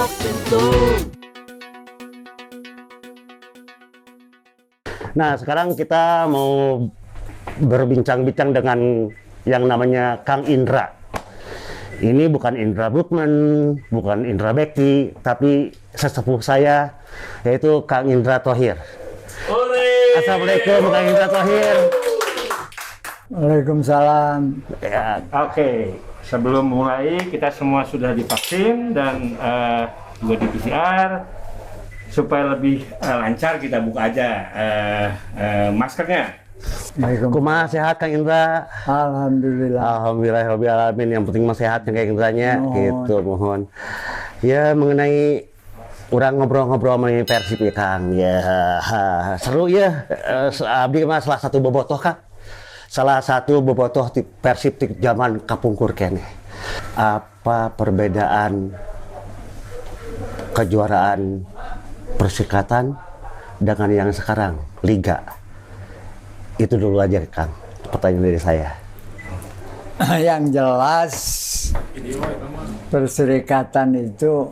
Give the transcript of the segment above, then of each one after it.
Talk Tentu. Nah, sekarang kita mau berbincang-bincang dengan yang namanya Kang Indra. Ini bukan Indra Bukman, bukan Indra Bekti, tapi sesepuh saya, yaitu Kang Indra Thohir. Assalamualaikum, Kang Indra Thohir. Waalaikumsalam. Ya, Oke, sebelum mulai kita semua sudah divaksin dan juga di PCR. Supaya lebih lancar kita buka aja maskernya. kumaha sehat Kang Indra? Alhamdulillah. Alhamdulillahirobbilalamin. Yang penting mah sehat Kang Indranya, gitu mohon. Ya mengenai orang ngobrol-ngobrol mengenai Persib ya Kang. Ya seru ya. Abdi mah salah satu bobotoh Kang. Salah satu bobotoh di Persib di zaman kapungkur kene. Apa perbedaan kejuaraan Persikatan dengan yang sekarang Liga? Itu dulu aja Kang, pertanyaan dari saya. Yang jelas Perserikatan itu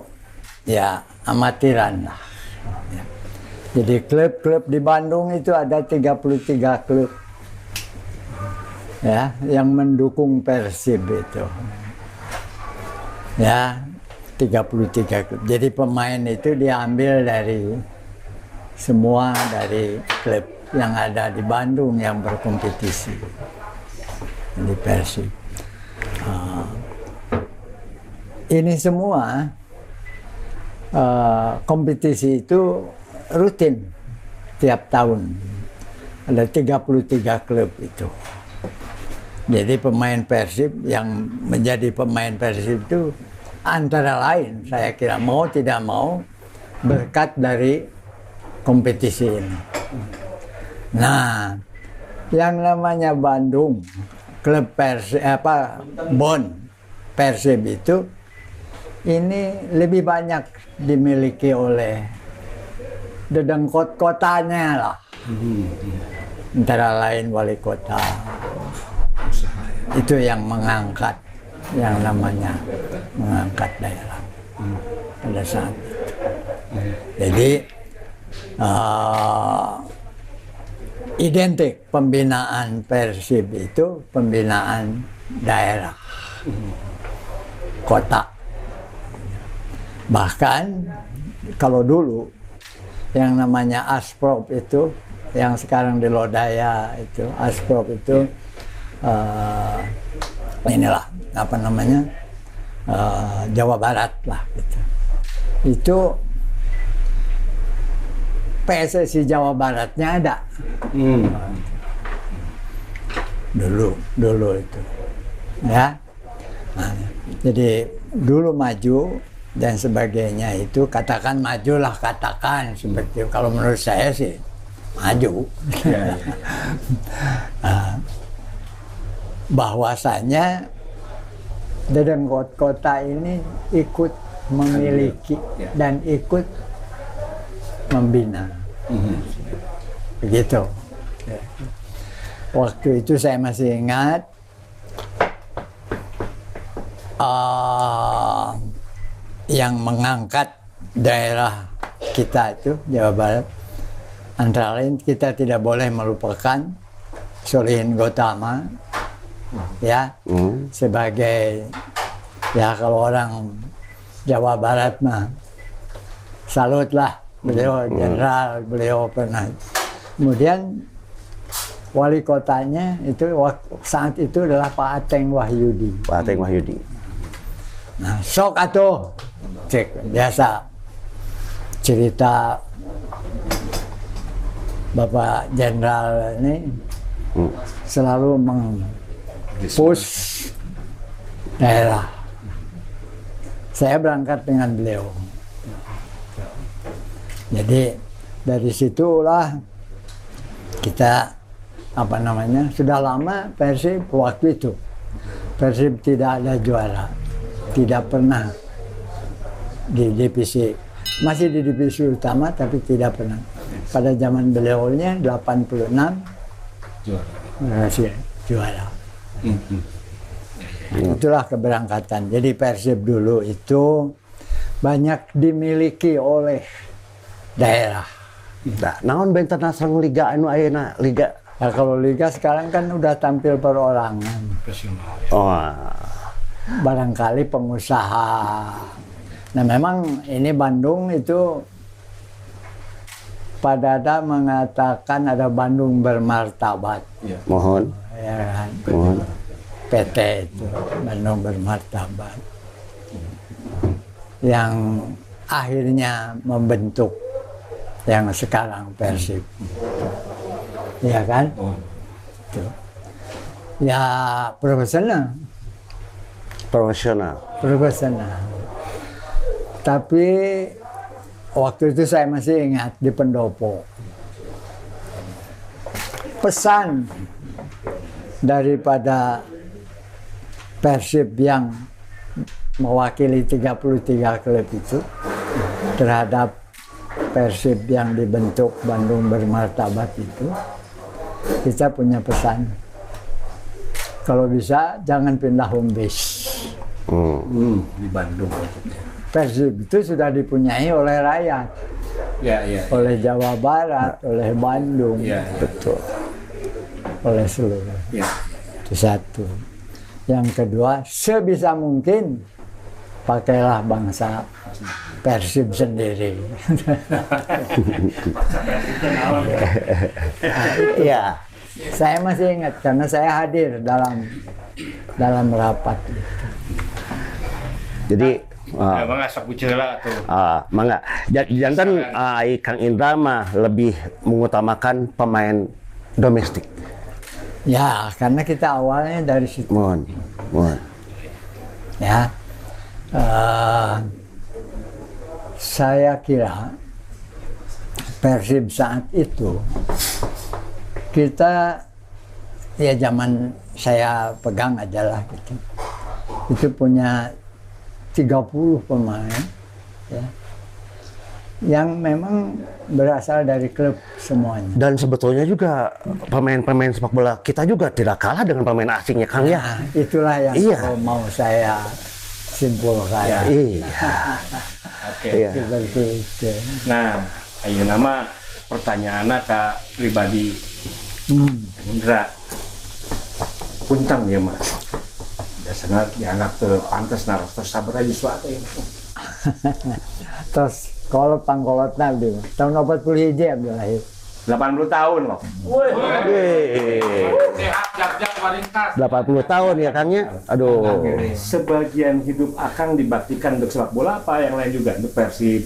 ya amatiran lah. Ya. Jadi klub-klub di Bandung itu ada 33 klub ya yang mendukung Persib itu. Ya, 33 klub. Jadi pemain itu diambil dari semua dari klub yang ada di Bandung yang berkompetisi di Persib. Ini semua kompetisi itu rutin tiap tahun. Ada 33 klub itu. Jadi pemain Persib yang menjadi pemain Persib itu antara lain saya kira mau tidak mau berkat dari kompetisi ini. Nah, yang namanya Bandung klub Persib Persib itu ini lebih banyak dimiliki oleh dedengkot kotanya lah. Antara lain wali kota. Itu yang mengangkat yang namanya mengangkat daerah pada saat itu. Jadi identik pembinaan Persib itu pembinaan daerah kota. Bahkan kalau dulu yang namanya Asprop itu yang sekarang di Lodaya itu Asprop itu inilah apa namanya Jawa Barat lah gitu. Itu PSSI Jawa Baratnya ada dulu itu ya. Nah, jadi dulu maju dan sebagainya itu katakan majulah katakan seperti itu. Kalau menurut saya sih maju. Ya, ya. Bahwasanya dedengkot kota ini ikut memiliki dan ikut membina, begitu. Waktu itu saya masih ingat yang mengangkat daerah kita itu Jawa Barat, antara lain kita tidak boleh melupakan Solihin Gotama. Ya, sebagai ya kalau orang Jawa Barat mah salut lah beliau jenderal, beliau pernah. Kemudian wali kotanya itu saat itu adalah Pak Ateng Wahyudi. Pak Ateng Wahyudi. Nah, sok atuh cek biasa cerita Bapak Jenderal ini selalu push daerah. Saya berangkat dengan beliau. Jadi dari situlah kita apa namanya sudah lama Persib waktu itu Persib tidak ada juara, tidak pernah di divisi, masih di divisi utama tapi tidak pernah. Pada zaman beliaunya 86 masih juara. Itulah keberangkatan. Jadi Persib dulu itu banyak dimiliki oleh daerah. Nah, naon benten sareng liga anu ayeuna liga. Ya, kalau liga sekarang kan udah tampil perorangan. Oh. Barangkali pengusaha. Nah, memang ini Bandung itu Pak Dada mengatakan ada Bandung bermartabat. Ya. Mohon. Ya kan? Mohon. PT itu Bandung bermartabat. Yang akhirnya membentuk yang sekarang Persib. Iya kan? Tuh. Ya profesional. Profesional. Tapi waktu itu saya masih ingat di Pendopo. Pesan daripada Persib yang mewakili 33 klub itu terhadap Persib yang dibentuk Bandung bermartabat itu, kita punya pesan. Kalau bisa jangan pindah home base. Di Bandung. Persib itu sudah dipunyai oleh rakyat, oleh Jawa Barat, oleh Bandung, betul, oleh seluruh. Itu satu. Yang kedua, sebisa mungkin pakailah bangsa Persib sendiri. Iya. Saya masih ingat karena saya hadir dalam rapat. Jadi Mangga sok bicara tuh. mangga. Jantan Kang Indra mah lebih mengutamakan pemain domestik. Ya, karena kita awalnya dari situ. Mohon. Ya, saya kira Persib saat itu kita ya zaman saya pegang adalah gitu. Itu punya 30 pemain ya, yang memang berasal dari klub semuanya. Dan sebetulnya juga pemain-pemain sepak bola kita juga tidak kalah dengan pemain asingnya, Kang ya. Nah, itulah yang mau saya simpulkan. Iya. Oke. Iya. Seperti itu. Nah, ayo nama pertanyaannya Kak pribadi Indra. Puntang ya Mas. Biasanya dianggap pantas terus sabar aja suatu ya. Terus kolot pangkolot nabi tahun 41 Abdul lahir. 80 tahun loh. Sehat, jam meningkat. 80 tahun ya Kang ya. Aduh. Sebagian hidup Akang dibaktikan untuk sepak bola apa yang lain juga untuk Persib?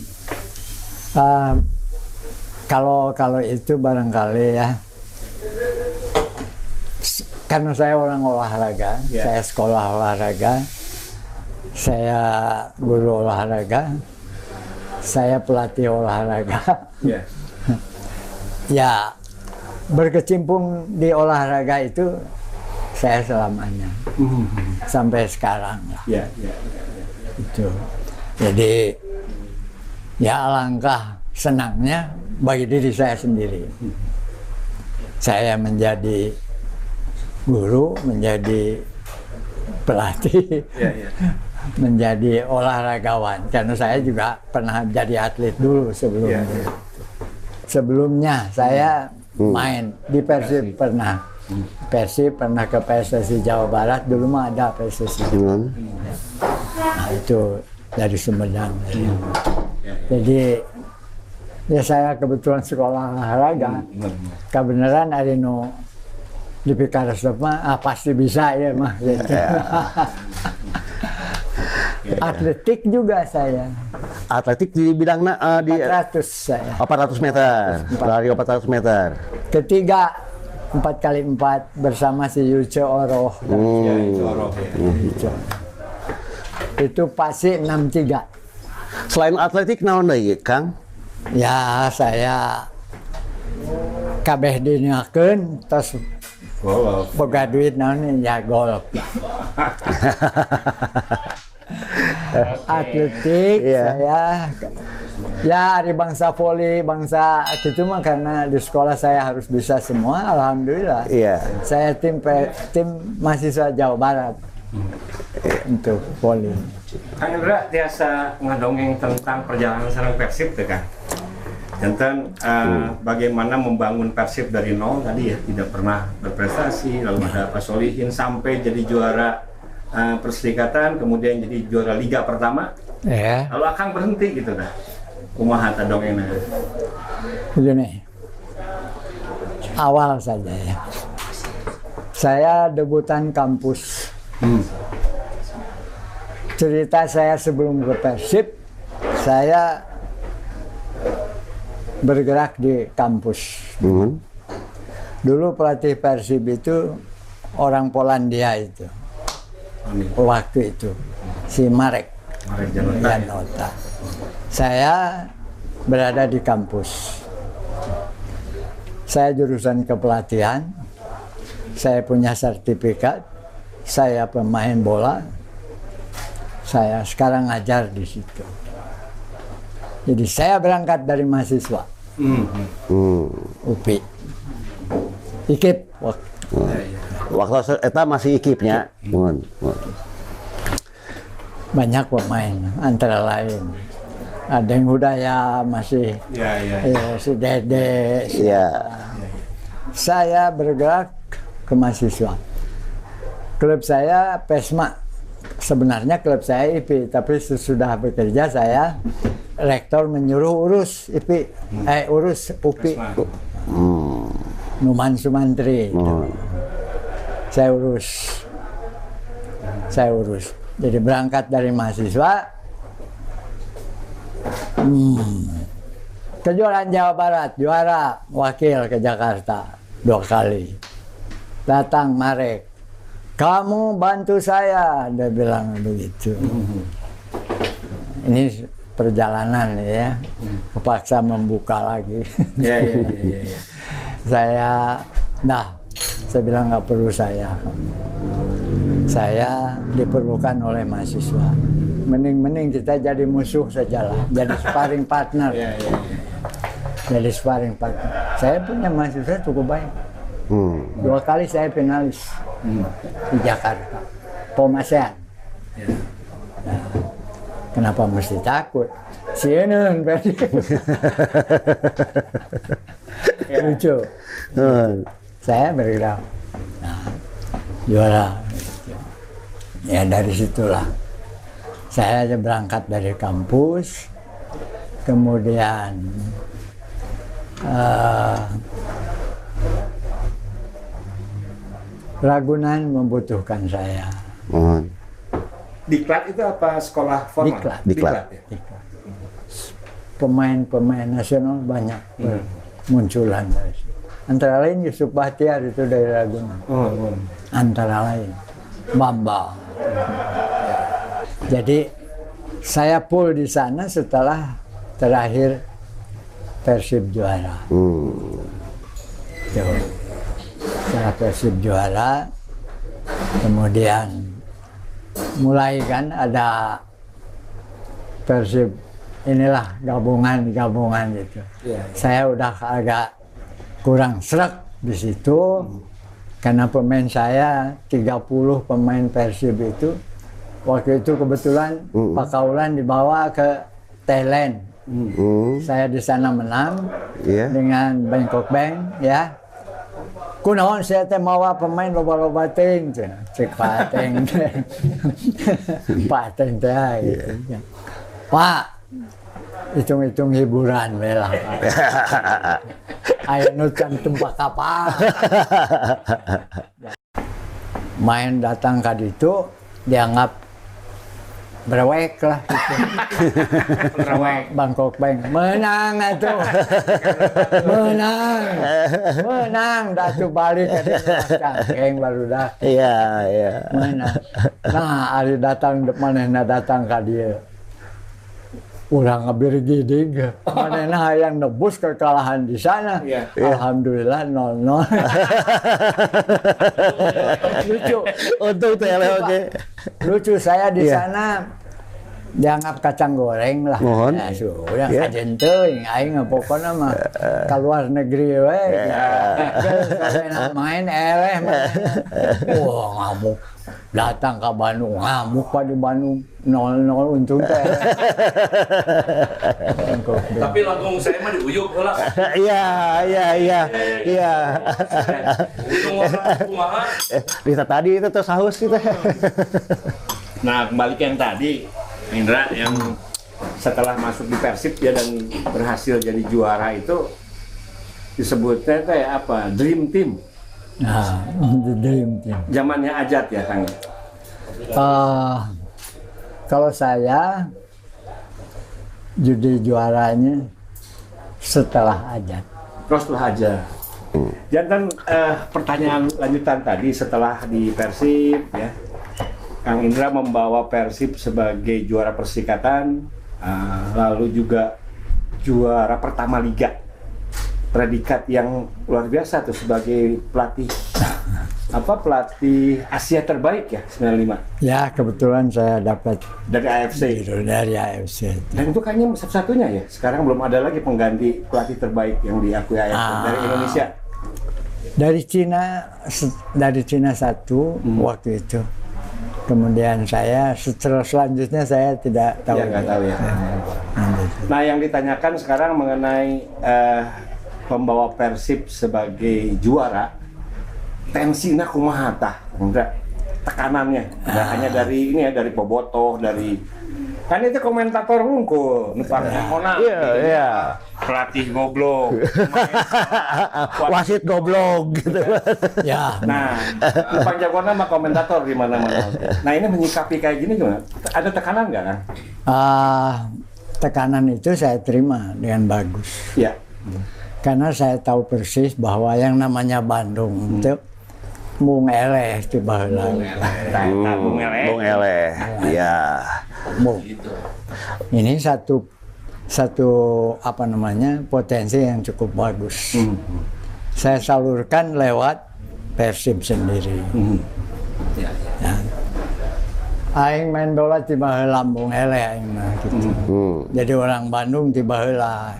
Kalau itu barangkali ya, karena saya orang olahraga, saya sekolah olahraga, saya guru olahraga, saya pelatih olahraga. Ya, berkecimpung di olahraga itu saya selamanya sampai sekarang lah. Itu. Jadi ya alangkah senangnya bagi diri saya sendiri. Saya menjadi guru, menjadi pelatih, menjadi olahragawan. Karena saya juga pernah jadi atlet dulu sebelumnya. Sebelumnya saya main di Persib pernah. Persib pernah ke PSSI Jawa Barat, dulu mah ada PSSI. Nah itu dari Sumedang. Jadi ya saya kebetulan sekolah olahraga. Kebenaran ada no di Pikaresep mah pasti bisa ya mah. Gitu. Atletik juga saya. Atletik di bidang di 400 saya. 400 meter. Lari 400 meter. Ketiga 4x4 bersama si Yuce Oroh. Itu pasti 63. Selain atletik naon deui Kang? Ya saya kabeh dinyakeun tos boga duit naon ya golf. Atletik saya ya dari bangsa voli, bangsa gitu mah karena di sekolah saya harus bisa semua, alhamdulillah. Saya tim mahasiswa Jawa Barat untuk voli. Kang Indra biasa ngadongeng tentang perjalanan sareng Persib tuh kan. Tentang bagaimana membangun Persib dari nol tadi ya, tidak pernah berprestasi, lalu ada Pak Solihin sampai jadi juara Perserikatan, kemudian jadi juara Liga pertama. Ya. Lalu Akang berhenti gitu dah. Kumaha ta dongengna? Begini, awal saja ya. Saya debutan kampus. Cerita saya sebelum ke Persib, saya bergerak di kampus. Dulu pelatih Persib itu orang Polandia itu. Waktu itu si Marek Janota. Saya berada di kampus. Saya jurusan kepelatihan. Saya punya sertifikat. Saya pemain bola. Saya sekarang ngajar di situ. Jadi saya berangkat dari mahasiswa. UPI. IKIP. Waktu eta masih ikipnya. Banyak pemain, antara lain. Ada yang Hudaya masih. Si Dede. Saya bergerak ke mahasiswa. Klub saya PESMA. Sebenarnya klub saya IPI, tapi sesudah bekerja saya rektor menyuruh urus IPI, urus UPI. Numan Sumantri. Saya urus. Jadi berangkat dari mahasiswa. Kejuaraan Jawa Barat, juara wakil ke Jakarta 2 kali. Datang Marek. Kamu bantu saya, dia bilang begitu. Ini perjalanan ya, kepaksa membuka lagi. Saya bilang nggak perlu saya. Saya diperlukan oleh mahasiswa. Mending kita jadi musuh sajalah, jadi sparring partner. Jadi sparring partner. Saya punya mahasiswa cukup baik. 2 kali saya finalis di Jakarta, POM-ASEAN. Kenapa mesti takut? CNN berarti. Lucu. Saya bergerak. Juara. Ya dari situlah. Saya aja berangkat dari kampus. Kemudian Ragunan membutuhkan saya. Diklat itu apa sekolah formal? Diklat. Pemain-pemain nasional banyak bermunculan dari situ. Antara lain Yusuf Bahtiar itu dari Ragunan. Antara lain Bambang. Jadi saya full di sana setelah terakhir Persib juara. Setelah Persib juara, kemudian mulai kan ada Persib inilah gabungan gitu. Saya udah agak kurang srek di situ karena pemain saya 30 pemain Persib itu waktu itu kebetulan Pak Kaulan dibawa ke Thailand. Saya di sana menang dengan Bangkok Bank ya. Kunaon saya teh mawa pemain loba-loba teuing cek pateng. Pateng teh gitu. Pak, hitung-hitung hiburan we lah. Aya nu can tempat kapal. Main datang ka ditu dianggap berwek lah gitu. Bangkok Bank menang atuh. menang datu balik ke cangkeng baru dah. Iya. Menang. Nah, ari datang manehna datang ka dieu. Urang ngabir gidig. Manehna hayang nebus kekalahan di sana. Alhamdulillah 0-0. Lucu. Untuk tele oke. Lucu saya di sana dianggap kacang goreng lah. Mohon. Ya, sudah Ya. ajen teuing aing pokoknya mah ka luar negeri we. Kalau main eleh mah. Wah, ngamuk. Datang ke Bandung, ngamuk pak di Bandung 0-0 untung teh. Tapi langsung saya mah diuyuk lah. Iya. Untung orang kumaha. Bisa tadi itu tuh sahus gitu. Nah, kembali ke yang tadi, Indra, yang setelah masuk di Persib ya dan berhasil jadi juara itu disebutnya kayak apa? Dream Team. Nah, the dream team. Zamannya Ajat ya, Kang. Kalau saya jadi juaranya setelah Ajat. Terus aja. Jangan pertanyaan lanjutan tadi setelah di Persib ya, Kang Indra membawa Persib sebagai juara Persikatan, lalu juga juara pertama Liga, predikat yang luar biasa tuh sebagai pelatih pelatih Asia terbaik ya 95 Ya kebetulan saya dapat dari AFC. itu dari AFC. Dan itu kayaknya satu-satunya ya. Sekarang belum ada lagi pengganti pelatih terbaik yang diakui AFC dari Indonesia. Dari Cina satu waktu itu. Kemudian saya selanjutnya saya tidak tahu. Ya nggak tahu ya. Nah yang ditanyakan sekarang mengenai pembawa Persib sebagai juara, tensinya kumaha tah? Enggak, tekanannya. Enggak hanya dari ini ya, dari bobotoh, dari kan itu komentator hungkul, numpang kona. Iya. Pelatih goblok. Wasit goblok gitu. Ya. Nah, numpang jagona sama komentator di mana-mana. Nah, ini menyikapi kayak gini gimana? Ada tekanan nggak, Kang? Tekanan itu saya terima dengan bagus. Iya. Karena saya tahu persis bahwa yang namanya Bandung itu mung eleh ti baheula. Bung Ele. Bung Eleh. Iya. Mung. Ini satu potensi yang cukup bagus. Saya salurkan lewat Persib sendiri. Ya. Aing main bola ti baheula Bung Eleh aing mah gitu. Jadi orang Bandung ti baheula.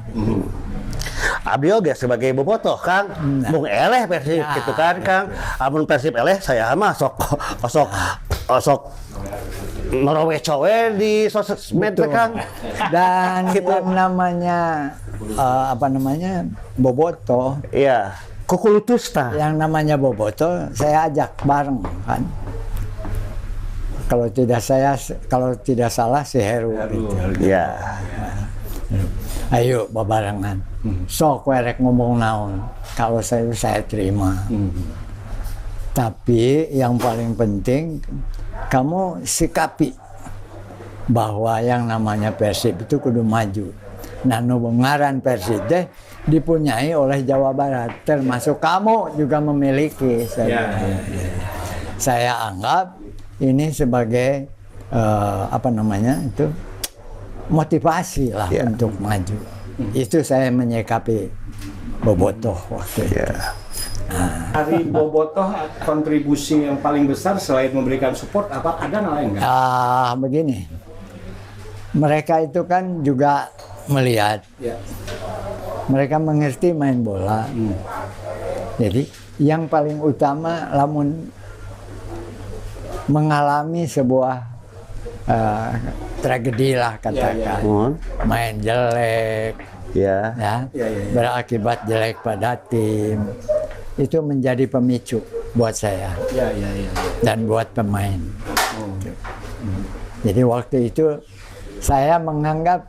Abdi oge sebagai bobotoh Kang, Bung Eleh Persib gitu kan Kang. Amun Persib Eleh saya mah sok norowe cowe di sosmed teh Kang. Dan yang namanya bobotoh, Iya. Kukulutus tah. yang namanya bobotoh saya ajak bareng kan. Kalau tidak salah si Heru gitu. Iya. Ayo babarengan. Sok werek ngomong naon. Kalau saya terima. Tapi yang paling penting kamu sikapi bahwa yang namanya Persib itu kudu maju. Nah, ngaran Persib deh dipunyai oleh Jawa Barat, termasuk kamu juga memiliki. Saya anggap ini sebagai motivasi lah untuk maju. Itu saya menyikapi bobotoh waktu itu. Hari bobotoh kontribusi yang paling besar selain memberikan support apa ada hal lain nggak? Begini, mereka itu kan juga melihat, mereka mengerti main bola. Jadi yang paling utama lamun mengalami sebuah tragedi lah katakan, main jelek, berakibat jelek pada tim, itu menjadi pemicu buat saya dan buat pemain. Jadi waktu itu saya menganggap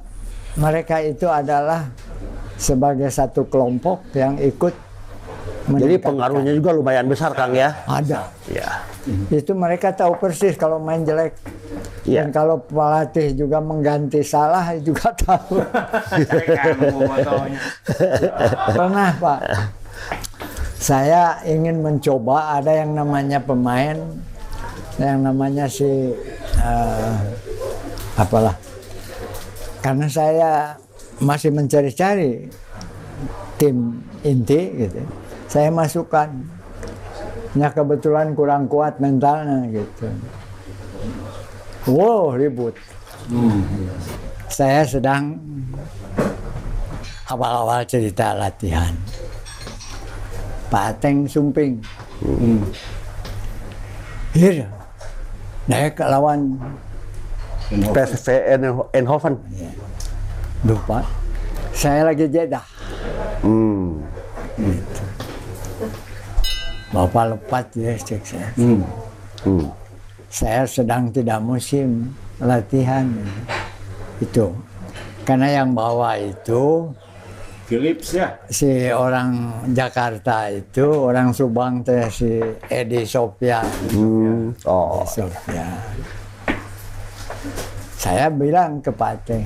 mereka itu adalah sebagai satu kelompok yang ikut. Jadi pengaruhnya juga lumayan besar Kang ya? Ada. Ya. Itu mereka tahu persis kalau main jelek. Dan kalau pelatih juga mengganti salah juga tahu. Pernah Pak, saya ingin mencoba ada yang namanya pemain, yang namanya karena saya masih mencari-cari tim inti gitu. Saya masukkan, ya kebetulan kurang kuat mentalnya gitu. Wow, ribut. Saya sedang awal-awal cerita latihan. Pak Ateng sumping. Hir, naik lawan PSV Eindhoven. lupa. Saya lagi Jeddah. Gitu. Bapak lepat ya cek saya. Saya sedang tidak musim latihan. Itu. Karena yang bawa itu Philips ya. si orang Jakarta itu, orang Subang teh si Edi Sofyan. Oh, Sofyan. Saya bilang ke Pak Ateng,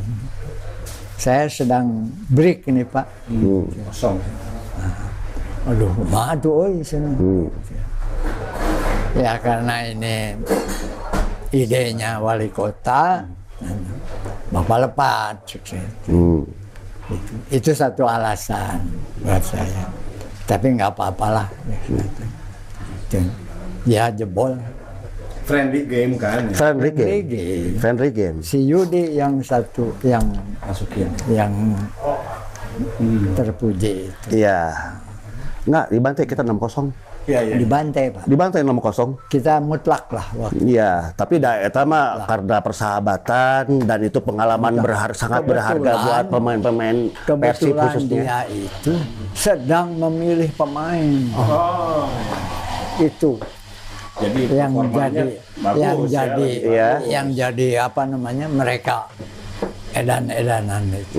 saya sedang break ini Pak. Kosong. Aduh, mah tuh oi sana. Ya karena ini idenya wali kota, Bapak lepat. Itu satu alasan buat saya. Tapi nggak apa-apalah. Ya jebol. Friendly game kan. Ya. friendly game. Si Yudi yang satu yang Masukin. yang terpuji itu. Iya. Nggak, dibantai kita 6-0. Iya. Dibantai Pak. Dibantai 6-0. Kita mutlak lah waktu. Iya, tapi eta mah karena persahabatan dan itu pengalaman sangat berharga buat pemain-pemain Persib Kebetulan khususnya. dia itu sedang memilih pemain. Oh. Itu Jadi yang performanya jadi bagus Iya. yang jadi apa namanya, mereka edan-edanan itu.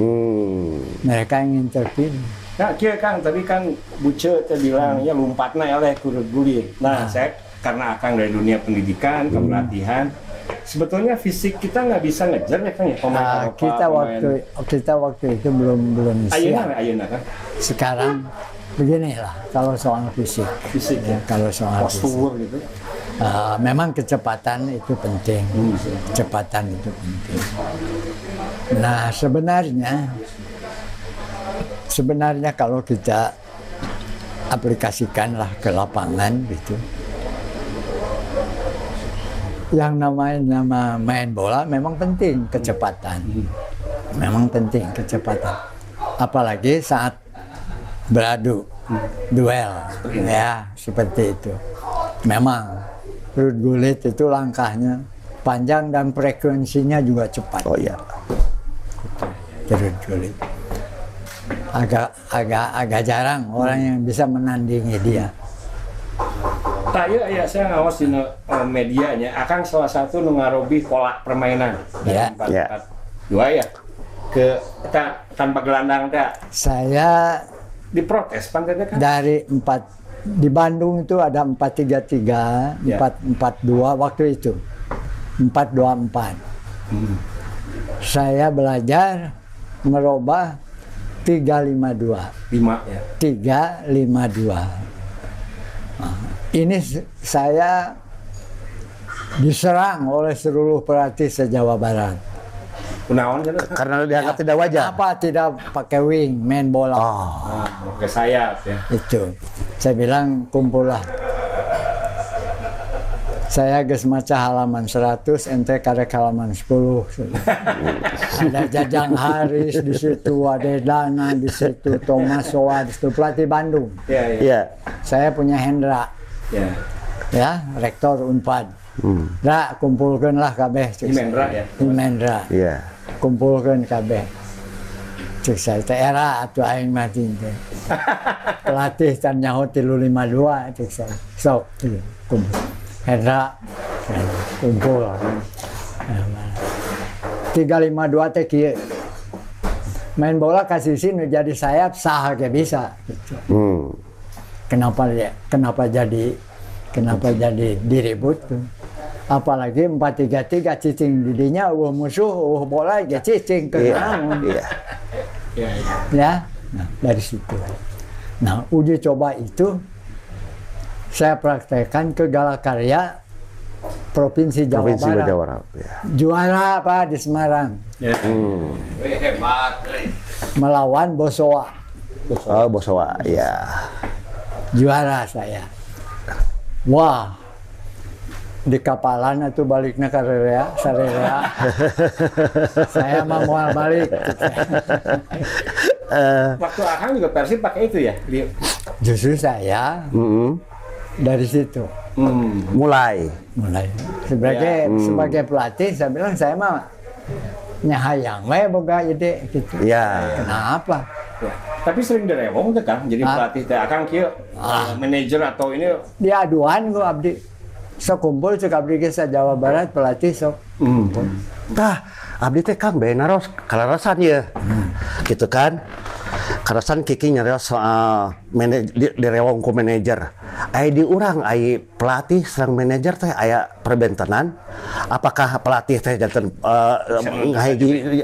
Mereka ingin terpilih. Nah, kia Kang, tadi kan Buce bilang ya lompatnya oleh kurut guli. Nah, saya karena Akang dari dunia pendidikan, pelatihan, sebetulnya fisik kita nggak bisa ngejar ya Kang ya pemain Eropa, Kita waktu itu belum siap. Ayeuna kan. Sekarang beginilah kalau soal fisik. Fisik ya. Kalau soal fisik. Postur gitu. Memang kecepatan itu penting. Kecepatan itu penting. Nah, sebenarnya kalau kita aplikasikanlah ke lapangan gitu, yang nama main bola memang penting kecepatan, memang penting kecepatan, apalagi saat beradu duel ya seperti itu. Memang Ruud Gullit itu langkahnya panjang dan frekuensinya juga cepat. Oh iya. Ruud Gullit agak jarang orang yang bisa menandingi dia. Nah, iya saya ngawas di medianya. Akang salah satu ngarobi pola permainan. Ya. 4-4-2 ya. Ke tanpa gelandang teh. Saya Diprotes pantatnya kan. dari di Bandung itu ada 4-3-3, Ya. 4-4-2 waktu itu. 4-2-4. Saya belajar merubah 3-5-2. 5 ya. 3-5-2. Ini saya diserang oleh seluruh pelatih se-Jawa Barat. Kunaon kan? Karena dianggap tidak wajar. Kenapa tidak pakai wing, main bola? Ke sayap ya. Itu. Saya bilang kumpullah. Saya geus maca halaman 100, ente karek halaman 10. Ada Jajang Haris di situ, ada Dana di situ, Thomas Soa di situ, pelatih Bandung. Iya. Saya punya Hendra, Ya. ya, rektor Unpad. Ra kumpulkeunlah kabeh. cek Himendra saya. ya? Himendra. Iya. Kumpulkeun kabeh. Cek saya teh era atuh aing mah teh. Pelatih can nyaho 352 cek saya. Sok kumpul. Hendra kumpul. 352 teh kieu. Main bola kasih sini jadi sayap sah ge bisa. Gitu. Kenapa jadi diribut tuh? Apalagi 4-3-3 cicing didinya musuh bola ge cicing ke naon. Iya. Ya. Nah, dari situ. Nah, uji coba itu saya praktekkan ke Galakarya Provinsi Jawa Barat. Jawa Barat. Ya. Juara Pak di Semarang. Ya. Hebat. Melawan Bosowa. Oh, Bosowa. Ya. Juara saya. Wah. di kapalan atau baliknya ke Sarerea. Saya mah mau balik. Waktu Akang juga Persib pakai itu ya? Justru saya dari situ Mulai. sebagai pelatih saya bilang saya mah nyahayang we boga ide gitu. Ya. Kenapa? Ya. Tapi sering direwong tuh kan, jadi pelatih teh Akang kieu manajer atau ini Diaduan gua abdi. Sok kumpul cek abdi ge sa Jawa Barat pelatih sok. Tah, abdi teh Kang bae naros kalarasan ya. Gitu kan. Karasan kiki nyarios direwong ku manajer. Aya di urang aya pelatih sareng manajer teh aya perbentenan. Apakah pelatih teh janten ngahiji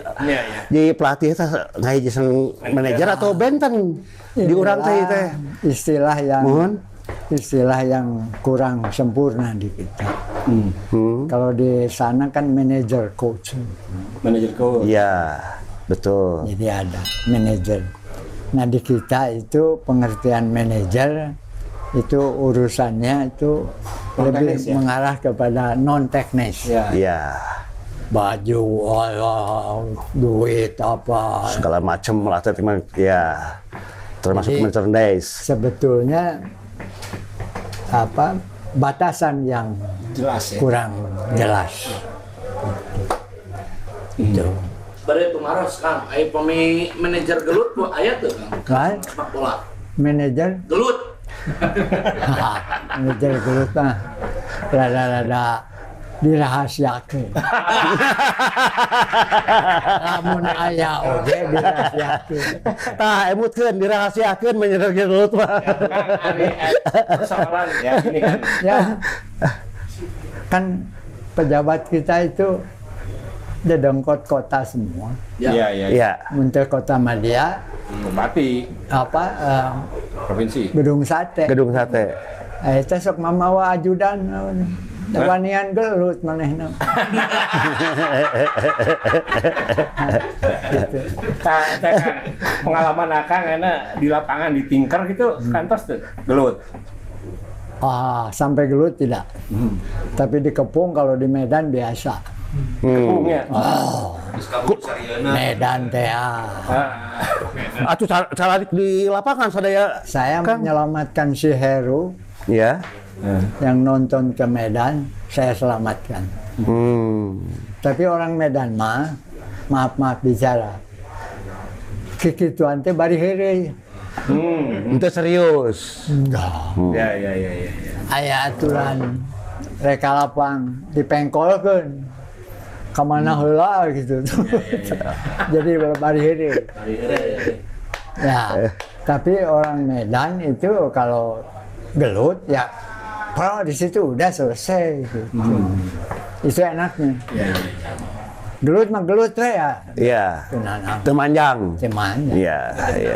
di pelatih teh ngahiji sareng manajer atau benten di urang teh istilah yang kurang sempurna di kita. Kalau di sana kan manajer coach. manajer coach. Iya, betul. Jadi ada manajer. Nah di kita itu pengertian manajer itu urusannya itu lebih ya? mengarah kepada non teknis. Ya. Iya. Baju, duit apa. Segala macam lah teh ya. Termasuk Jadi, merchandise. Sebetulnya apa batasan yang Jelas ya. kurang jelas. Itu. Bari pengaros Kang, aya manajer gelut bu aya tuh Kang. Kan Sepak bola. manajer Gelut. manajer gelut mah rada-rada dirahasiakeun. Lamun aya oge dirahasiakeun. Tah emutkeun dirahasiakeun manajer gelut mah. Persoalan ya ini kan. Ya. Kan pejabat kita itu dedengkot kota semua. Iya, iya. Iya. Muntel Kota Madia Bupati apa provinsi. gedung sate. Gedung sate. Eta sok mamawa ajudan. Dewanian gelut manehna. Kan pengalaman Akang enak di lapangan di Tinker gitu kantos tuh gelut. Sampai gelut tidak. Tapi di Kepung kalau di Medan biasa. Kepungnya. Medan teh. Atuh cara di lapangan sadaya. Saya menyelamatkan si Heru Ya. yang nonton ke Medan, saya selamatkan. Tapi orang Medan mah, maaf bicara, kikituan teh bari heureuy. Itu serius. Enggak. Ya. Aya aturan reka lapang dipengkolkeun. Kamana heula gitu. Jadi bari heureuy. Ya, tapi orang Medan itu kalau gelut ya kalau di situ udah selesai gitu. Itu enaknya. Gelut mah gelut we ya. Iya. Kenana. Temanjang. Cuman Iya, iya.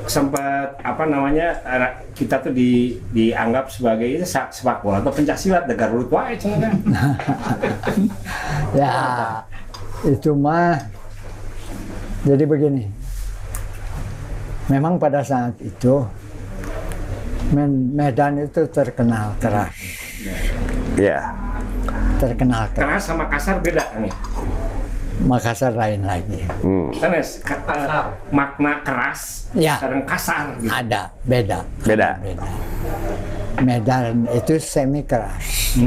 Sempat apa namanya kita tuh dianggap sebagai itu sepak bola atau pencaksilat degar gelut wae cenah kan. ya itu mah jadi begini. Memang pada saat itu Medan itu terkenal keras. Iya. Terkenal keras. Keras sama kasar beda kan ya. Makassar lain lagi. Kan makna keras Ya. sareng kasar gitu. Ada beda. Beda. Medan itu semi keras.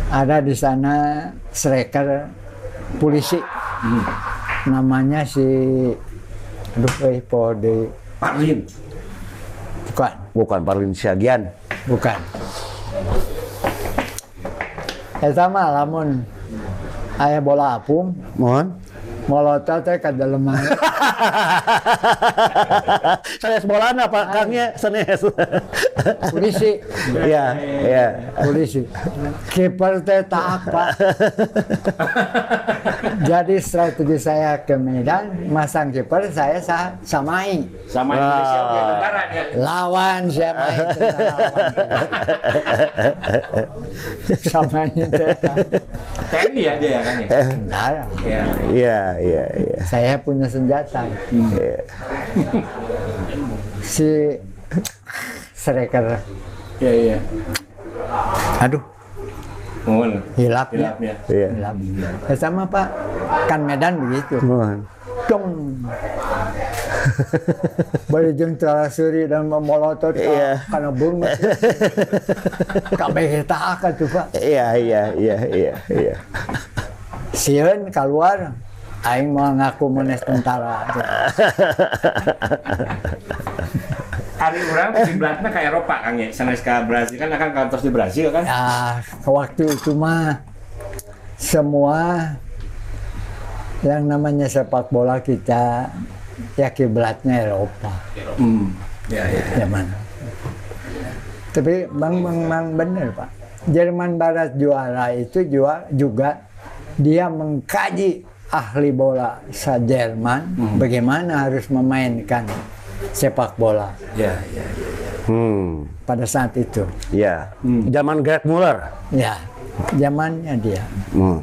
Ada di sana striker polisi. Namanya si Pode. Parlin. Bukan. Parlin Siagian. Bukan. Eta mah lamun aya bola apung, Mohon. molotov teh ka dalemah. Sanes bolana Pak Kangnya sanes. Polisi. Iya, iya. Polisi. Kiper teh taak, Pak. Jadi strategi saya ke Medan, masang kiper saya samain. Sama Indonesia punya negara ya. Lawan saya main samain teh. TNI ya dia kan ya. Nah, Ya. Iya, iya, iya. saya punya senjata. Si striker Iya. Aduh, hilap ya. Hilapnya. Iya. Hilap. Ya sama Pak, kan Medan begitu. Mohon. Dong. Bari jeung Talasuri dan Molotot Iya. kana bung. Kabeh eta ka tuh Pak. Iya. Sieun keluar aing mau ngaku menes tentara. Hari orang kiblatna ka Eropa Kang ya, sanes ka Brasil kan akan kantor di Brasil kan. Ya, waktu itu mah semua yang namanya sepak bola kita ya kiblatnya Eropa. Ya. Zaman. Tapi bang bener Pak. Jerman Barat juara itu juga dia mengkaji ahli bola se-Jerman bagaimana harus memainkan sepak bola Ya. pada saat itu. Iya. Zaman Gerd Müller. Ya, zamannya dia. Hmm.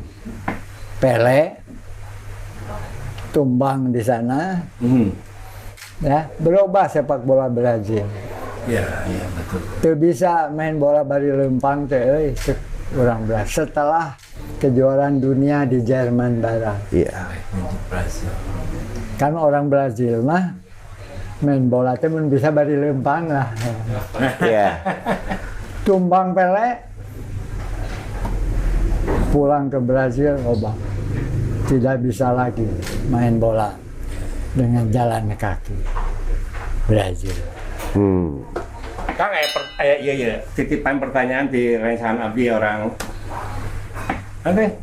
Pele tumbang di sana, ya berubah sepak bola Brazil. Ya, betul. Tuh bisa main bola bari lempang teh, orang Brazil setelah kejuaraan dunia di Jerman Barat. Iya. Kan orang Brazil mah main bola teh mun bisa bari lempang lah. Iya. Tumbang Pele, pulang ke Brazil, obat tidak bisa lagi main bola dengan jalan kaki. Brazil. Kang iya titipan pertanyaan di Rensan Abdi orang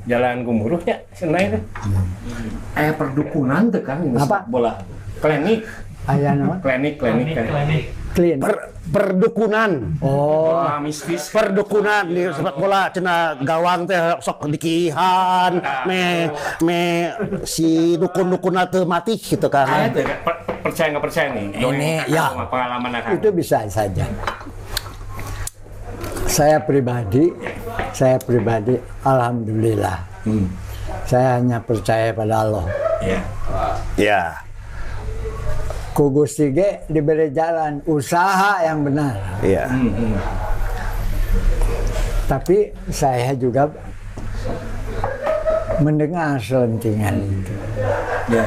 jalan Gumuruh ya senai teh. Perdukunan teh Kang ini Apa? bola. Klinik. Aya naon? Klinik. Clean. Perdukunan. Oh, Mistis. Perdukunan di sepak bola cenah gawang teh sok dikihan me si dukun-dukun teu mati gitu kan. Aya teh percaya nggak percaya nih? Ini, ya. Pengalaman Kang. itu bisa saja. Saya pribadi, alhamdulillah. Saya hanya percaya pada Allah. Iya. Iya. Ku Gusti ge diberi jalan usaha yang benar. Iya. Tapi saya juga mendengar selentingan itu. Ya.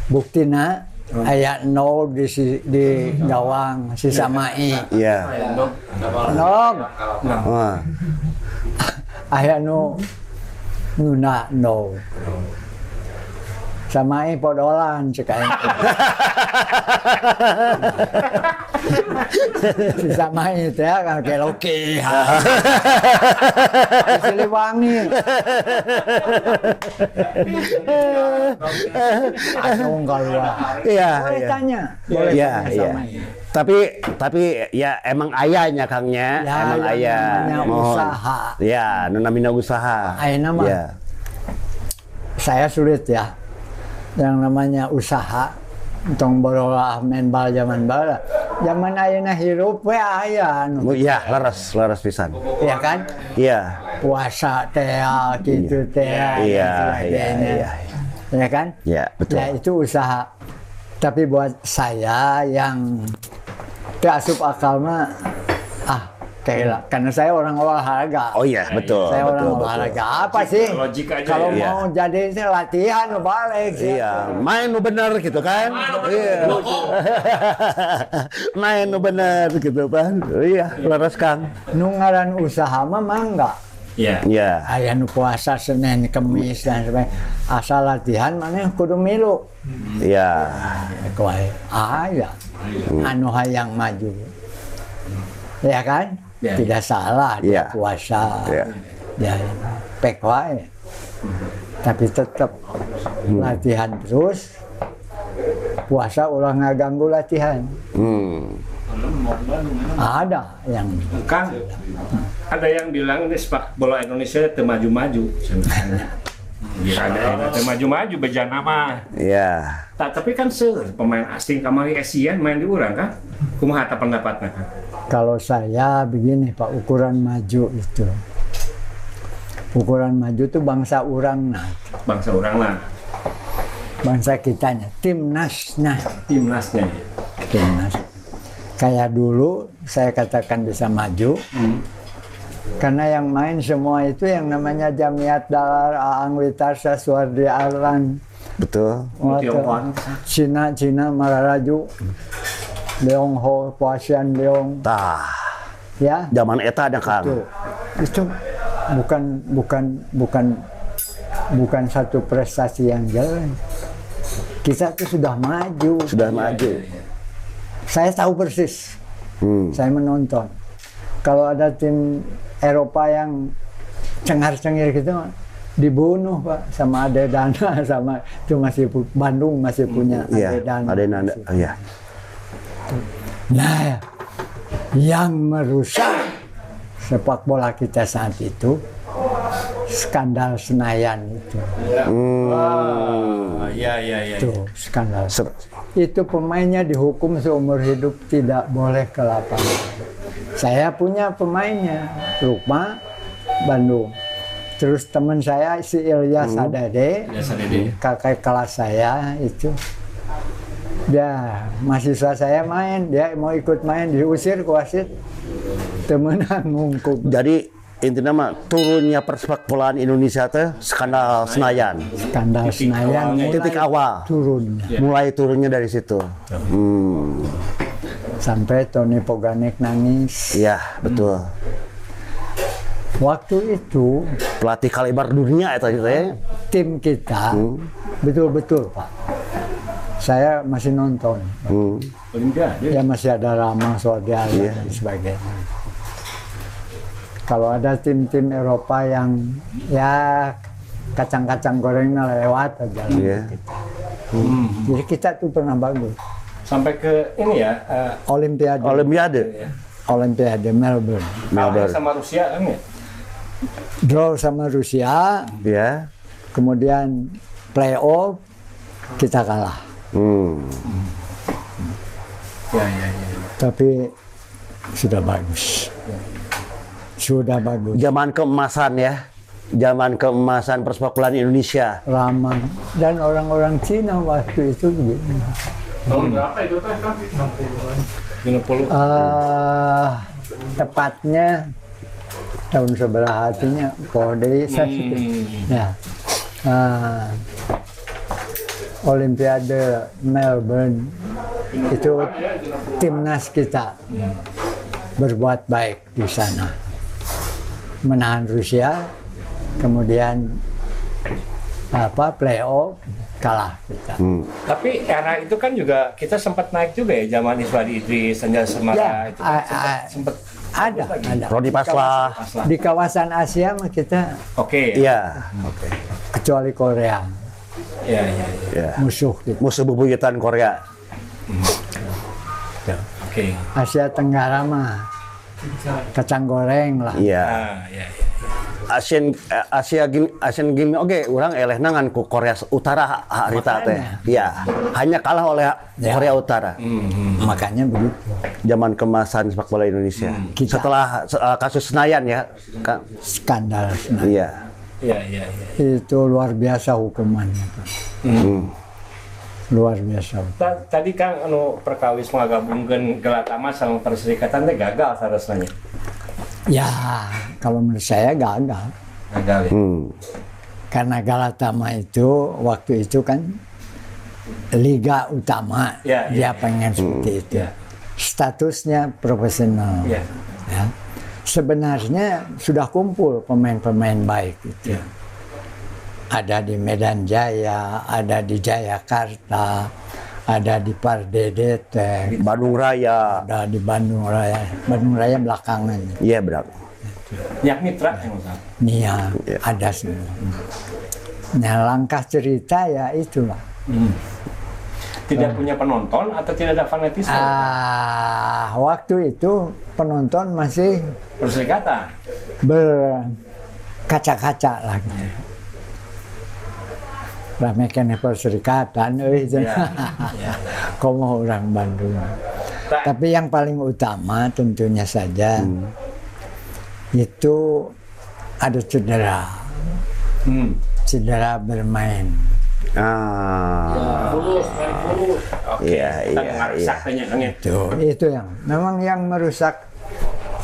Buktina aya nol di gawang si Samai. Iya. Nog Wah. aya nu nuna no. Samai podolan cek aing. Si Samai teh kan keloki. Siliwangi. Asung keluar. Iya. Boleh Iya. tanya. Boleh Iya, tanya iya. Samai. Tapi ya emang ayahnya Kangnya, Ya, emang yang ayah. namanya Mohon. usaha. Ya, nu namina usaha. Ayeuna mah. Ya. Saya sulit ya. Yang namanya usaha tong borolah main bal zaman bala. Zaman ayeuna hirup we aya anu. Iya, laras pisan. Ya kan? Iya. Puasa teh gitu teh. Iya. Ya kan? Iya, betul. Ya itu usaha. Tapi buat saya yang teu asup akal mah kayaklah karena saya orang olahraga. Oh iya, betul. Saya orang betul. olahraga. Apa sih? Logik aja Kalau ya. mau jadi latihan balik sih. Iya, main nu bener gitu kan? Iya. Main nu bener gitu kan? Iya, laras Kang. Nu ngaran usaha mah mangga. Iya. Iya. Aya nu puasa Senin, Kemis dan sebagainya. Asal latihan maneh kudu milu. Iya. Kuai aya anu hayang maju. Ya kan? Ya. Tidak salah dia Ya. puasa. Ya. Ya, pek wae. Tapi tetap latihan terus. Puasa ulah ngaganggu latihan. Ada yang Kang, ada yang bilang ini sepak bola Indonesia teu maju-maju sebenarnya. Ada yang teu maju-maju bejana mah. Iya. Tapi kan pemain asing kamari Asian main di urang kan? Kumaha ta pendapatna Kang? kalau saya begini Pak, ukuran maju itu. Ukuran maju itu bangsa orang nah. Bangsa urang lah. Bangsa kitanya, timnasnya. Timnasnya ya. Timnas. Kayak dulu saya katakan bisa maju. Karena yang main semua itu yang namanya Jamiat Dalar, Aang Witarsa, Suwardi Arlan, Betul. Cina Mararaju, Leong Ho, Puasian Leong, Tah, ya. zaman eta ada Kang. Itu bukan satu prestasi yang jelek. Kita tuh sudah maju. Sudah maju. Saya tahu persis. Saya menonton. Kalau ada tim Eropa yang cengar-cengir gitu, dibunuh Pak sama Ade Dana, sama itu Bandung masih punya Ade Dana. Ade Dana, iya. Nah, yang merusak sepak bola kita saat itu skandal Senayan itu. Itu skandal. Itu pemainnya dihukum seumur hidup tidak boleh ke lapangan. Saya punya pemainnya, Lukma, Bandung. Terus teman saya si Ilyas Adade, kakak kelas saya itu. Dia mahasiswa saya main, dia mau ikut main diusir ke wasit. Temenan ngungkup. Jadi intinya mah turunnya persepak bolaan Indonesia teh skandal Senayan. Skandal Senayan Titik awal. Turunnya. Mulai turunnya dari situ. Sampai Tony Poganek nangis. Iya, betul. Waktu itu Pelatih kaliber dunia itu ya. tim kita betul-betul Pak. Saya masih nonton. Ya masih ada Rama, Sodial dan sebagainya. Kalau ada tim-tim Eropa yang ya kacang-kacang gorengnya lewat aja lah kita. Jadi kita tuh pernah bagus. Sampai ke ini ya, Olimpiade Melbourne. kalah sama Rusia kan ya? Draw sama Rusia, Ya. kemudian playoff kita kalah. Tapi sudah bagus. Sudah bagus. Zaman keemasan ya. Zaman keemasan persepak bolaan Indonesia. Ramai. Dan orang-orang Cina waktu itu begini. Tahun berapa itu teh kan? 60. Tepatnya tahun sebelah hatinya kode saya ya. Olimpiade Melbourne itu timnas kita berbuat baik di sana, menahan Rusia, kemudian playoff kalah kita. Tapi era itu kan juga kita sempat naik juga ya, zaman Iswadi Idris, Anjal Semara Ya, itu sempat ada. Rodi Paslah. Di kawasan Asia mah kita Oke. Iya. kecuali Korea Iya. Ya. musuh kita. Musuh bebuyutan Korea. Oke. Asia Tenggara mah kacang goreng lah. Iya. Iya. Asian Games oke, orang eleh nangan ku Korea Utara harita teh. Iya, hanya kalah oleh Korea Utara. Makanya begitu. Zaman kemasan sepak bola Indonesia. Setelah kasus Senayan ya, Kang. Skandal. Nah, Iya. Iya. itu luar biasa hukumannya, Pak. Luar biasa. Tadi Kang perkawis menggabungkan Galatama sama Perserikatan teh gagal seharusnya. Ya, kalau menurut saya gagal. Gagal ya. Karena Galatama itu waktu itu kan liga utama. Dia pengen seperti itu. Statusnya profesional. Ya. Ya. Sebenarnya sudah kumpul pemain-pemain baik itu. Ada di Medan Jaya, ada di Jayakarta, ada di Pardedete, Bandung Raya. ada di Bandung Raya. Bandung Raya belakangan. Iya, benar. Nyak Mitra yang Nia, ada semua. Nah, langkah cerita ya itulah. tidak punya penonton atau tidak ada fanatisme? Waktu itu penonton masih Perserikatan. berkaca-kaca lagi. Ramekan Perserikatan, komo orang Bandung. Tapi yang paling utama tentunya saja itu ada cedera, cedera bermain. Fulus. Iya. Itu yang memang yang merusak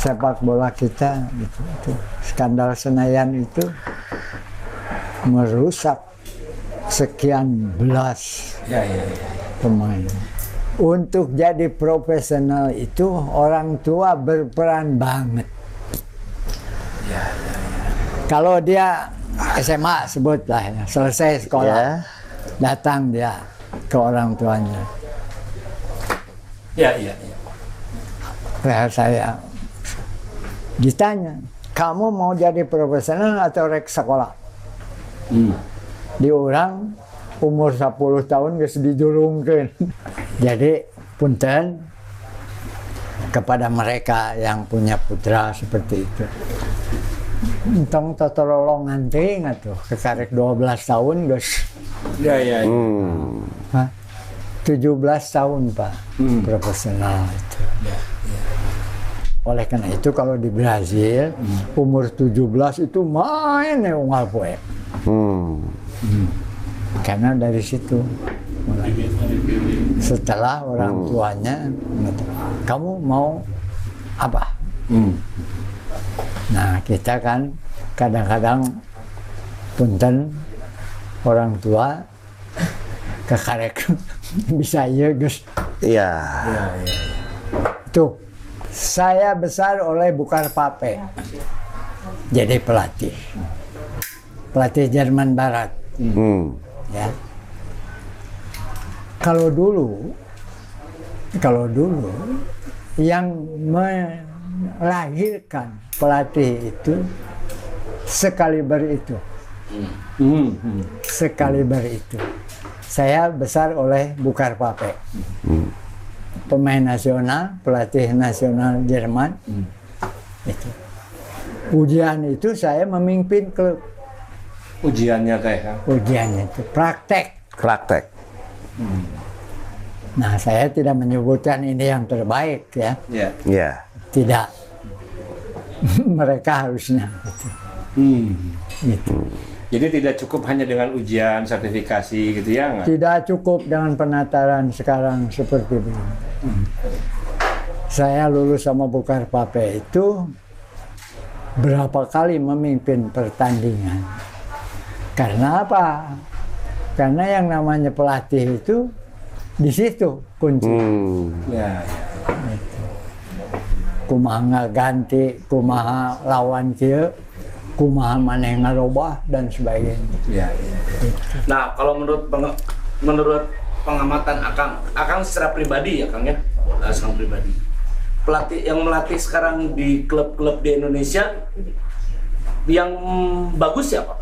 sepak bola kita itu. Skandal Senayan itu merusak sekian belas pemain. Untuk jadi profesional itu orang tua berperan banget. Kalau dia SMA sebutlah ya, selesai sekolah, datang dia ke orang tuanya. Ya. Saya ditanya, kamu mau jadi profesional atau rek sekolah? Di orang umur 10 tahun geus dijurungkeun. Jadi punten kepada mereka yang punya putra seperti itu. Entong totololongan teh atuh kekarek 12 tahun geus. Ya. 17 tahun Pak profesional itu. Oleh karena itu kalau di Brazil umur 17 itu main ya unggal poe. Karena dari situ mulai. Setelah orang tuanya kamu mau apa? Nah kita kan kadang-kadang punten orang tua kekarek bisa iya Gus. Iya. Tuh, saya besar oleh Bukar Pape. Jadi pelatih Jerman Barat. Ya. Kalau dulu yang melahirkan pelatih itu sekaliber itu. Sekaliber itu. Saya besar oleh Bukar Pape. Pemain nasional, pelatih nasional Jerman. Itu. Ujian itu saya memimpin klub. Ujiannya kayak Ujiannya itu praktek. Nah, saya tidak menyebutkan ini yang terbaik ya. Iya. Tidak. Mereka harusnya. Gitu. Jadi tidak cukup hanya dengan ujian sertifikasi gitu ya nggak? Tidak cukup dengan penataran sekarang seperti ini. Saya lulus sama Bukar Pape itu berapa kali memimpin pertandingan. Karena apa? Karena yang namanya pelatih itu di situ kunci. Kumaha ngaganti, kumaha lawan kieu, kumaha maneh ngarobah dan sebagainya. Nah, kalau menurut pengamatan Akang secara pribadi ya Kang ya, Akang pribadi. Pelatih yang melatih sekarang di klub-klub di Indonesia yang bagus siapa?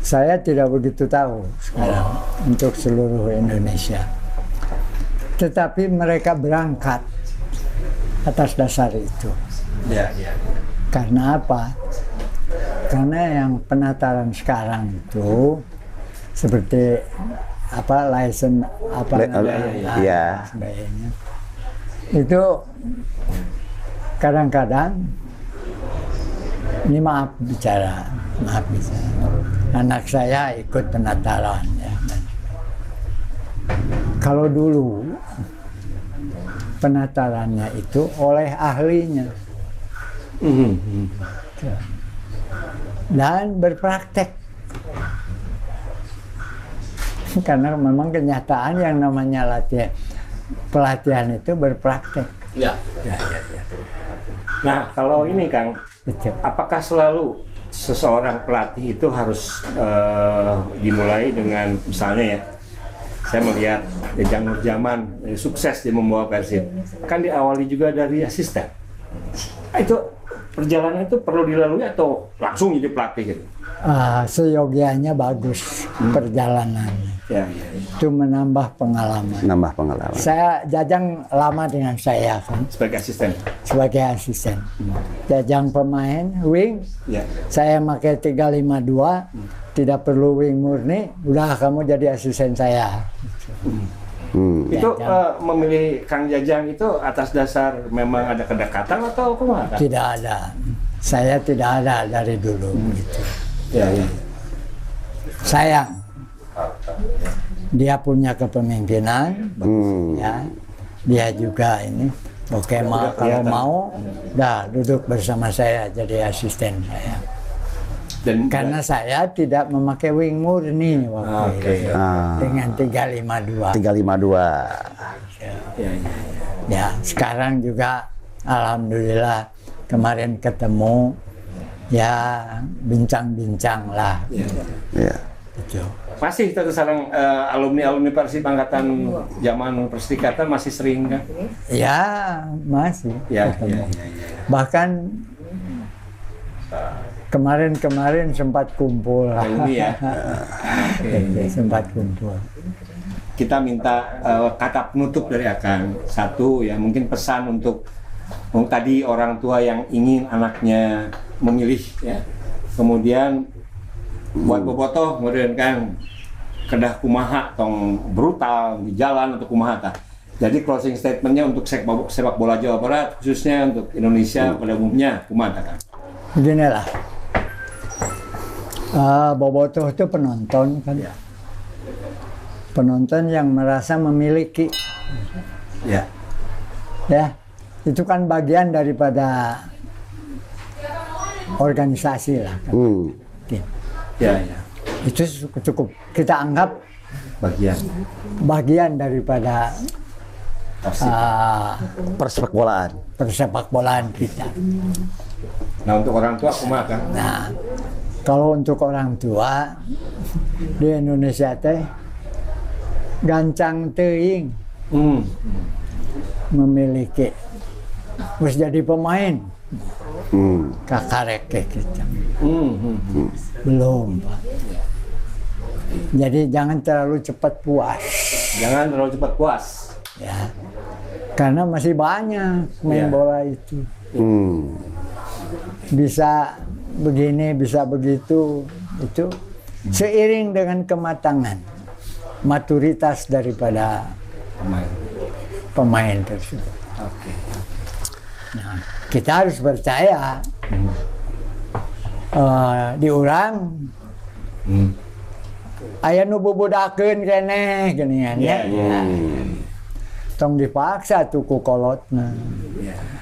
Saya tidak begitu tahu sekarang untuk seluruh Indonesia. Tetapi mereka berangkat atas dasar itu. Karena apa? Karena yang penataran sekarang itu seperti apa license apa sebagainya. Itu kadang-kadang ini maaf bicara. Anak saya ikut penataran ya. Kalau dulu penatarannya itu oleh ahlinya dan berpraktek. Karena memang kenyataan yang namanya pelatihan itu berpraktek. Nah, kalau ini Kang, apakah selalu seseorang pelatih itu harus dimulai dengan misalnya ya, saya melihat Jajang Nurjaman sukses dia membawa Persib, kan diawali juga dari asisten. Itu perjalanan itu perlu dilalui atau langsung jadi pelatih gitu? Seyogianya bagus perjalanannya. Itu menambah pengalaman. Saya Jajang lama dengan saya kan. Sebagai asisten. Jajang pemain wing. Saya pakai 352. Tidak perlu wing murni. Udah kamu jadi asisten saya. Itu memilih Kang Jajang itu atas dasar memang ada kedekatan atau kumaha? Tidak ada. Saya tidak ada dari dulu gitu. Sayang. Dia punya kepemimpinan, ya. Dia juga ini. Oke, kalau mau, dah duduk bersama saya jadi asisten saya. Dan Karena saya tidak memakai wing murni waktu itu dengan 352. 352. ya. Ya, sekarang juga alhamdulillah kemarin ketemu ya bincang-bincang lah. Ya. Gitu. Masih terus sekarang alumni Persib angkatan zaman Perserikatan masih sering kan? Ya, masih Ya, ketemu. ya. Bahkan kemarin sempat kumpul lah. Ini ya. Oke. Sempat kumpul. Kita minta kata penutup dari Akang. Satu ya, mungkin pesan untuk tadi orang tua yang ingin anaknya memilih ya. Kemudian buat bobotoh kemudian kan kedah kumaha tong brutal di jalan untuk kumaha tah. Jadi closing statementnya untuk sepak bola Jawa Barat khususnya untuk Indonesia pada umumnya kumaha tah, Kang? Beginilah. Bobotoh itu penonton kan. Ya. Penonton yang merasa memiliki. Ya. Ya. Itu kan bagian daripada organisasi lah kan. Tim. Ya. Itu cukup kita anggap bagian daripada Persepak bolaan. persepak bolaan kita. Nah, untuk orang tua kumaha, Kang? Nah, kalau untuk orang tua di Indonesia teh gancang teuing memiliki harus jadi pemain kakarek kita. Belum, Pak. Jadi jangan terlalu cepat puas. Jangan terlalu cepat puas. Ya. Karena masih banyak main Ya. bola itu. Bisa begini, bisa begitu. Itu seiring dengan kematangan, maturitas daripada pemain tersebut. Oke. Nah, kita harus percaya di urang aya nu bubudakeun keneh geuningan ya. Tong dipaksa tuku kolotna.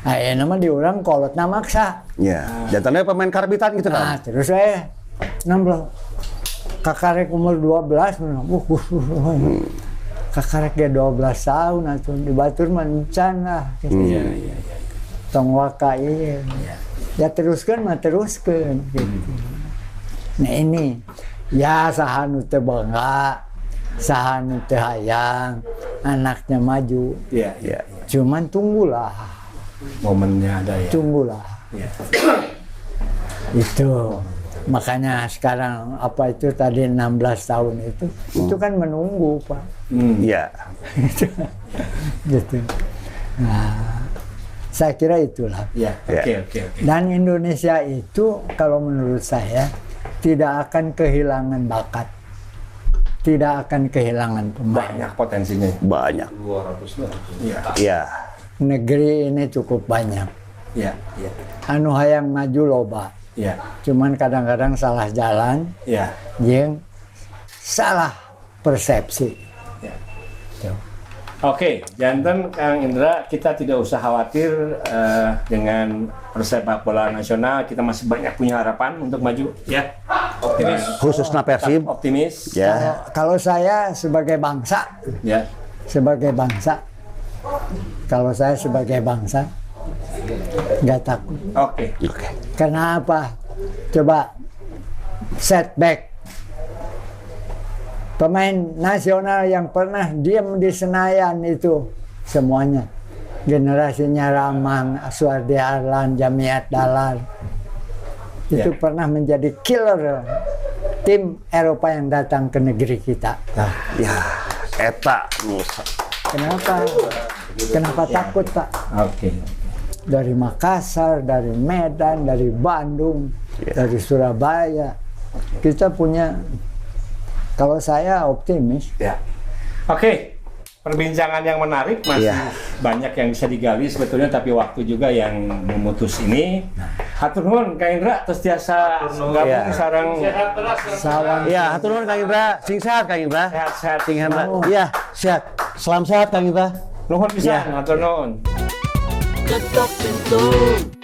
Ayeuna mah di urang kolotna maksa. Ya. Jantannya pemain karbitan gitu Nah, kan. terus saya 16 kakarek umur 12 kakarek ge 12 tahun atuh di batur mah encan lah. Tong waka ieu. Ya teruskeun mah teruskeun gitu. Nah ini ya saha nu teu bangga, saha nu teu hayang anaknya maju. Iya. Cuman tunggulah, Momennya ada ya. tunggulah. Iya. Itu makanya sekarang apa itu tadi 16 tahun itu kan menunggu, Pak. Iya. Gitu. Nah, saya kira itulah. Iya. Oke. Dan Indonesia itu kalau menurut saya tidak akan kehilangan bakat, tidak akan kehilangan pemain. Banyak potensinya. Banyak. 200 Iya. Iya. Negeri ini cukup banyak. Iya. Anu hayang maju loba. Iya. Cuman kadang-kadang salah jalan, Iya. yang salah persepsi. Ya. Tuh. Oke, janten Kang Indra, kita tidak usah khawatir dengan persepak bola nasional. Kita masih banyak punya harapan untuk maju. Ya, optimis. Khususnya Persib. Tetap optimis. Ya. Kalau saya sebagai bangsa, Ya. kalau saya sebagai bangsa, nggak takut. Oke. Oke. Kenapa? Coba setback. Pemain nasional yang pernah diam di Senayan itu semuanya. Generasinya Ramang, Suardi Arlan, Jamiat Dalar. Itu pernah menjadi killer tim Eropa yang datang ke negeri kita. Ya. Eta Nusa. Kenapa takut, Pak? Oke. Dari Makassar, dari Medan, dari Bandung, dari Surabaya. Kita punya, kalau saya optimis. Ya. Oke. Perbincangan yang menarik, masih banyak yang bisa digali sebetulnya, tapi waktu juga yang memutus ini. Hatur nuhun Kang Indra terus tiasa gabung sareng Salam. Iya, hatur nuhun Kang Indra. Sing sehat Kang Indra. sehat-sehat. Sing Indra. Iya, sehat. Salam sehat Kang Indra. Nuhun pisan, Ya. hatur nuhun. ketok pintu.